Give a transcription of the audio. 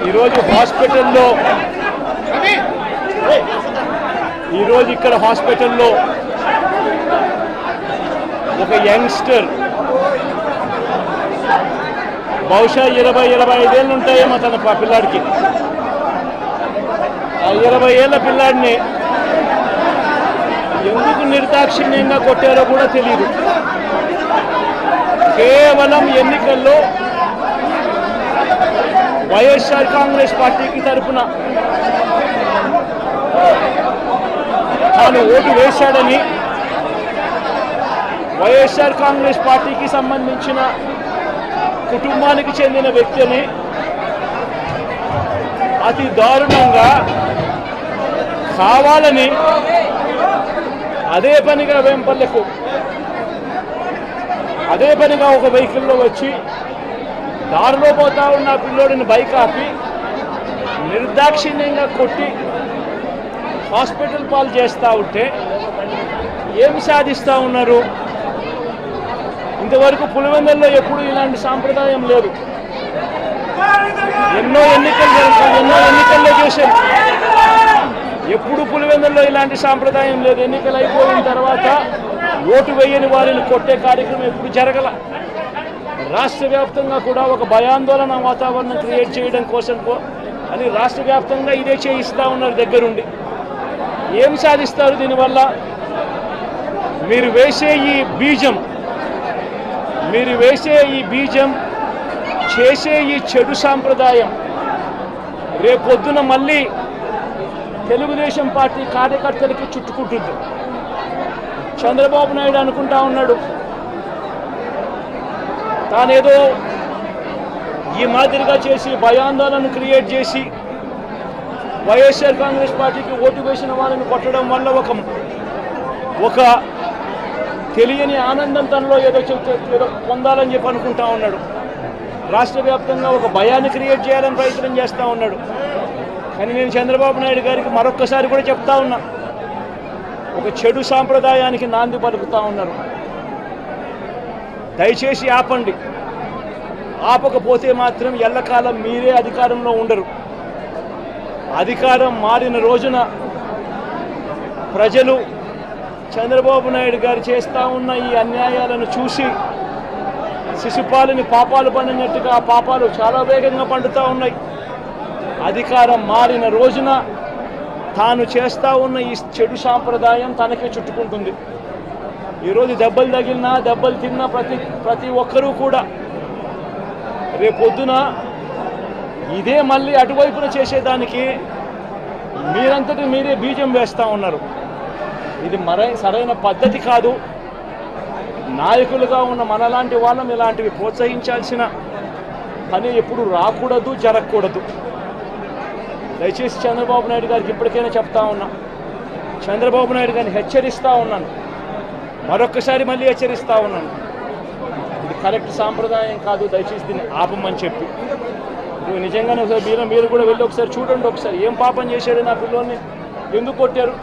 ఈరోజు ఇక్కడ హాస్పిటల్లో ఒక యంగ్స్టర్ బహుశా 20-25 ఏళ్ళు ఉంటాయేమో తన పిల్లాడికి. ఆ 20 ఏళ్ళ పిల్లాడిని ఎందుకు నిర్దాక్షిణ్యంగా కొట్టారో కూడా తెలియదు. కేవలం ఎన్నికల్లో వైఎస్ఆర్ కాంగ్రెస్ పార్టీకి తరఫున తాను ఓటు వేశాడని, వైఎస్ఆర్ కాంగ్రెస్ పార్టీకి సంబంధించిన కుటుంబానికి చెందిన వ్యక్తిని అతి దారుణంగా కావాలని అదే పనిగా వేంపల్లెకు ఒక వెహికల్లో వచ్చి దారిలో పోతా ఉన్న పిల్లోడిని బైక్ ఆపి నిర్దాక్షిణ్యంగా కొట్టి హాస్పిటల్ పాలు చేస్తూ ఉంటే ఏమి సాధిస్తూ ఉన్నారు? ఇంతవరకు పులివెందుల్లో ఎప్పుడు ఇలాంటి సాంప్రదాయం లేదు. ఎన్నో ఎన్నికల్లో చేశారు, ఎప్పుడు పులివెందుల్లో ఇలాంటి సాంప్రదాయం లేదు. ఎన్నికలు అయిపోయిన తర్వాత ఓటు వేయని వారిని కొట్టే కార్యక్రమం ఎప్పుడు జరగల. రాష్ట్ర వ్యాప్తంగా కూడా ఒక భయాందోళన వాతావరణం క్రియేట్ చేయడం కోసం అని రాష్ట్ర వ్యాప్తంగా ఇదే చేయిస్తూ ఉన్నారు దగ్గరుండి. ఏం సాధిస్తారు దీనివల్ల? మీరు వేసే ఈ బీజం చేసే ఈ చెడు సాంప్రదాయం రేపొద్దున మళ్ళీ తెలుగుదేశం పార్టీ కార్యకర్తలకి చుట్టుకుంటుంది. చంద్రబాబు నాయుడు అనుకుంటా ఉన్నాడు తానేదో ఈ మాదిరిగా చేసి భయాందోళన క్రియేట్ చేసి వైఎస్ఆర్ కాంగ్రెస్ పార్టీకి ఓటు వేసిన వాళ్ళని కొట్టడం వల్ల ఒక తెలియని ఆనందం తనలో ఏదో పొందాలని చెప్పి అనుకుంటా ఉన్నాడు. రాష్ట్ర వ్యాప్తంగా ఒక భయాన్ని క్రియేట్ చేయాలని ప్రయత్నం చేస్తూ ఉన్నాడు. కానీ నేను చంద్రబాబు నాయుడు గారికి మరొక్కసారి కూడా చెప్తా ఉన్నా, ఒక చెడు సాంప్రదాయానికి నాంది పలుకుతూ ఉన్నారు. దయచేసి ఆపండి. ఆపకపోతే మాత్రం ఎల్లకాలం మీరే అధికారంలో ఉండరు. అధికారం మారిన రోజున ప్రజలు చంద్రబాబు నాయుడు గారు చేస్తూ ఉన్న ఈ అన్యాయాలను చూసి శిశుపాలని పాపాలు పండినట్టుగా ఆ పాపాలు చాలా వేగంగా పండుతూ ఉన్నాయి. అధికారం మారిన రోజున తాను చేస్తూ ఉన్న ఈ చెడు సాంప్రదాయం తనకే చుట్టుకుంటుంది. ఈరోజు దెబ్బలు తగిలినా దెబ్బలు తిన్నా ప్రతి ఒక్కరూ కూడా రేపొద్దున ఇదే మళ్ళీ అటువైపున చేసేదానికి మీరంతటి మీరే బీజం వేస్తూ ఉన్నారు. ఇది సరైన పద్ధతి కాదు. నాయకులుగా ఉన్న మనలాంటి వాళ్ళం ఇలాంటివి ప్రోత్సహించాల్సిన పని ఎప్పుడు రాకూడదు, జరగకూడదు. దయచేసి చంద్రబాబు నాయుడు గారికి ఇప్పటికైనా చెప్తా ఉన్నా, చంద్రబాబు నాయుడు గారిని హెచ్చరిస్తూ ఉన్నాను, మరొక్కసారి మళ్ళీ హెచ్చరిస్తూ ఉన్నాను, ఇది కరెక్ట్ సాంప్రదాయం కాదు, దయచేసి దీన్ని ఆపమని చెప్పి. నిజంగానే ఒకసారి మీరు కూడా వెళ్ళి ఒకసారి చూడండి, ఒకసారి ఏం పాపం చేశాడు నా పిల్లోని, ఎందుకు కొట్టారు?